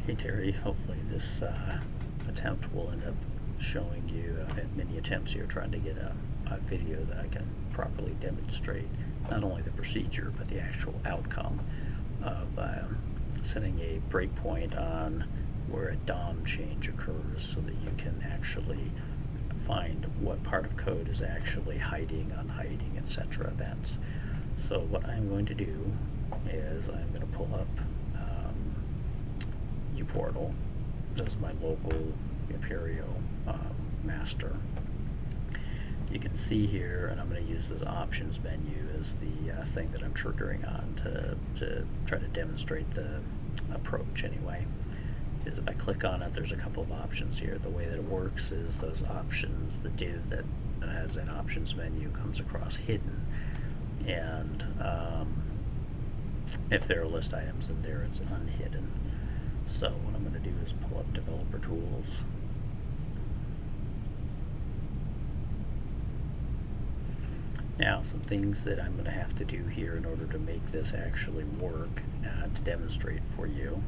Hey Terry, hopefully this attempt will end up showing you, I've had many attempts here trying to get a video that I can properly demonstrate not only the procedure but the actual outcome of setting a breakpoint on where a DOM change occurs so that you can actually find what part of code is actually hiding, unhiding, etc. events. So what I'm going to do is I'm going to pull up uPortal. This is my local Imperio master. You can see here, and I'm going to use this options menu as the thing that I'm triggering on to try to demonstrate the approach anyway. Is if I click on it, there's a couple of options here. The way that it works is those options, the div that has an options menu comes across hidden, and if there are list items in there, it's unhidden. So what I'm going to do is pull up developer tools. Now, some things that I'm going to have to do here in order to make this actually work to demonstrate for you,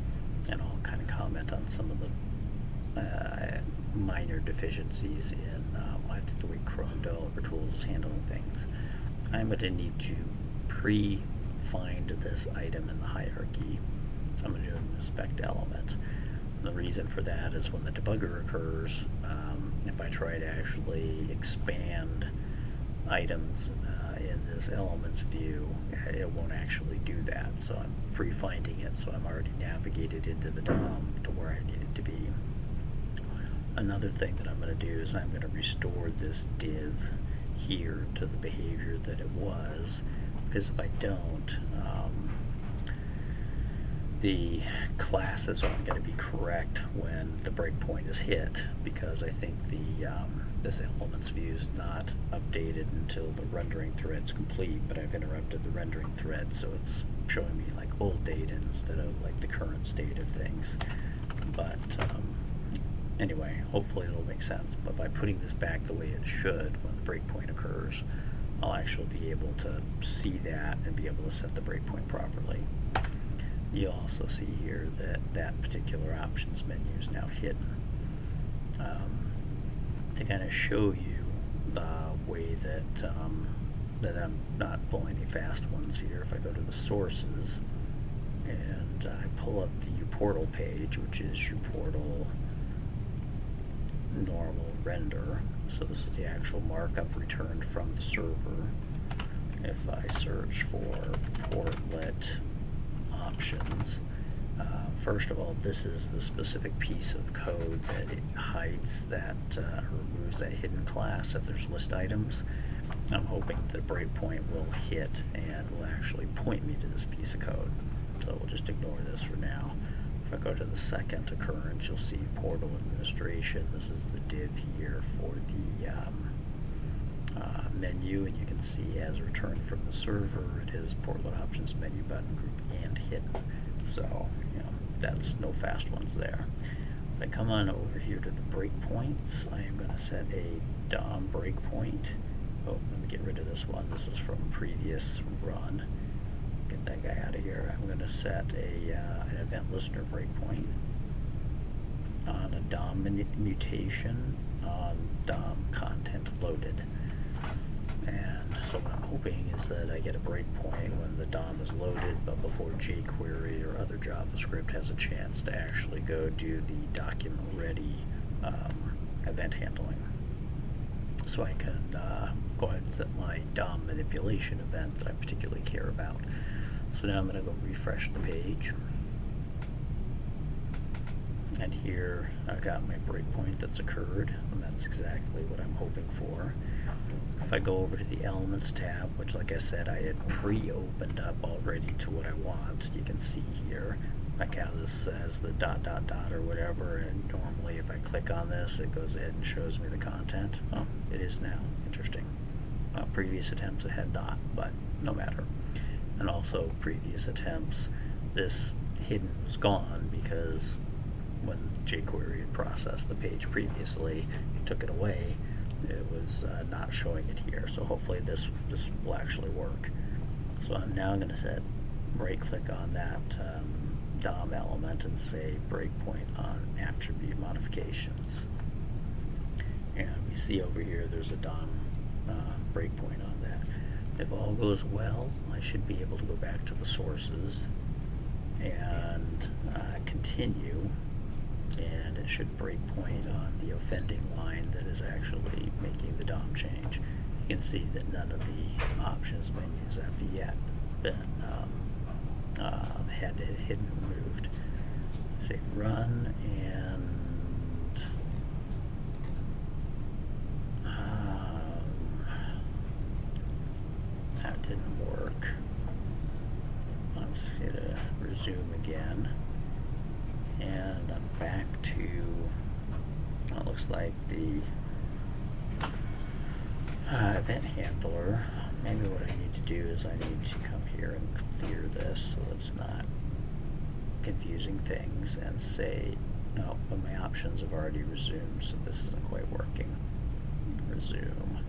and I'll kind of comment on some of the minor deficiencies in the way Chrome Developer Tools is handling things. I'm going to need to pre-find this item in the hierarchy. So I'm going to do an inspect element. And the reason for that is when the debugger occurs, if I try to actually expand items in this elements view, it won't actually do that. So I'm pre-finding it, so I'm already navigated into the DOM to where I need it to be. Another thing that I'm going to do is I'm going to restore this div here to the behavior that it was, because if I don't, the classes aren't going to be correct when the breakpoint is hit, because I think the this elements view is not updated until the rendering thread's complete, but I've interrupted the rendering thread, so it's showing me like old data instead of like the current state of things. But anyway, hopefully it'll make sense. But by putting this back the way it should when the breakpoint occurs, I'll actually be able to see that and be able to set the breakpoint properly. You'll also see here that that particular options menu is now hidden. To kind of show you the way that that I'm not pulling any fast ones here, if I go to the sources and I pull up the uPortal page, which is uPortal normal render, so this is the actual markup returned from the server. If I search for portlet options, first of all, this is the specific piece of code that it hides that, removes that hidden class if there's list items. I'm hoping the breakpoint will hit and will actually point me to this piece of code. So we'll just ignore this for now. If I go to the second occurrence, you'll see portal administration. This is the div here for the menu, and you can see as returned from the server, it is portlet options menu button group and hidden. So, that's no fast ones there. If I come on over here to the breakpoints, I am going to set a DOM breakpoint. Oh, let me get rid of this one. This is from a previous run. Get that guy out of here. I'm going to set an event listener breakpoint on a DOM mutation on DOM content loaded. And so what I'm hoping is that I get a breakpoint when the DOM is loaded, but before jQuery or other JavaScript has a chance to actually go do the document ready event handling. So I can go ahead and set my DOM manipulation event that I particularly care about. So now I'm going to go refresh the page. And here I've got my breakpoint that's occurred, and that's exactly what I'm hoping for. If I go over to the Elements tab, which like I said I had pre-opened up already to what I want, you can see here, like how this says the ... or whatever, and normally if I click on this it goes ahead and shows me the content. Oh, it is now. Interesting. Previous attempts it had not, but no matter. And also previous attempts, this hidden was gone because when jQuery had processed the page previously, it took it away. It was not showing it here, so hopefully this will actually work. So I'm now going to right click on that DOM element and say breakpoint on attribute modifications. And we see over here there's a DOM breakpoint on that. If all goes well, I should be able to go back to the sources and continue, and it should breakpoint on the offending line that is actually making the DOM change. You can see that none of the options menus have yet been had hidden removed. Say run, and that didn't work. Let's hit a resume again, and I'm back to what looks like the event handler. Maybe what I need to do is I need to come here and clear this so it's not confusing things, and say no, but my options have already resumed, so this isn't quite working. Resume.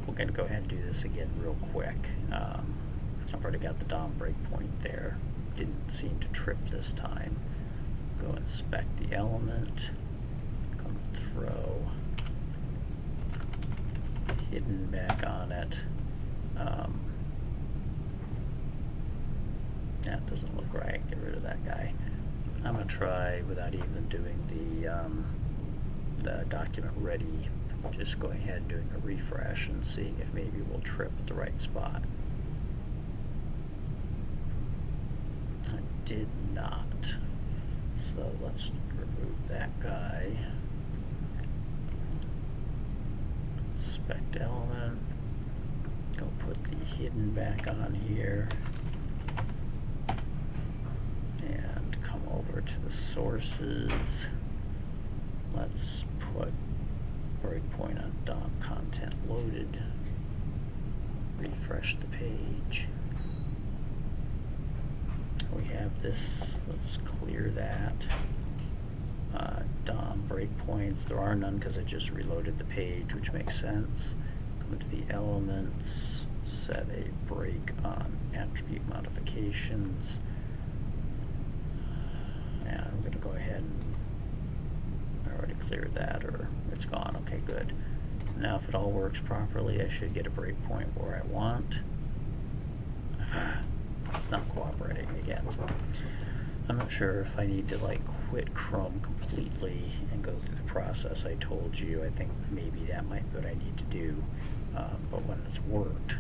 We're going to go ahead and do this again real quick. I've already got the DOM breakpoint there. Didn't seem to trip this time. Go inspect the element. Come throw. Hidden back on it. That doesn't look right. Get rid of that guy. I'm going to try, without even doing the document ready, just going ahead and doing a refresh and seeing if maybe we'll trip at the right spot. I did not. So let's remove that guy. Inspect element. Go put the hidden back on here. And come over to the sources. Let's put breakpoint on DOM content loaded. Refresh the page. We have this. Let's clear that. DOM breakpoints. There are none because I just reloaded the page, which makes sense. Come to the elements. Set a break on attribute modifications. And I'm going to go ahead and I already cleared that, or it's gone. Okay, good. Now if it all works properly, I should get a breakpoint where I want. It's not cooperating again. I'm not sure if I need to like quit Chrome completely and go through the process I told you. I think maybe that might be what I need to do. But when it's worked,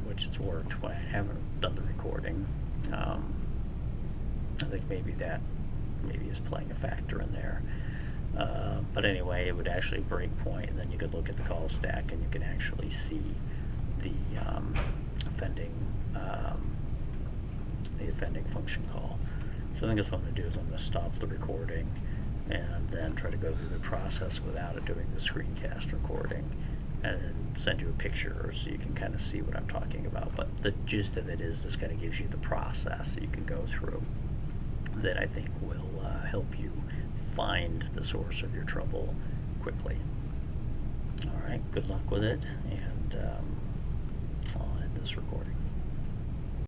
which it's worked when I haven't done the recording, I think maybe that is playing a factor in there. But anyway, it would actually breakpoint, and then you could look at the call stack and you can actually see the offending function call. So I think that's what I'm going to do is I'm going to stop the recording and then try to go through the process without it doing the screencast recording, and then send you a picture so you can kind of see what I'm talking about. But the gist of it is this kind of gives you the process that you can go through that I think will help you find the source of your trouble quickly. Alright, good luck with it, and I'll end this recording.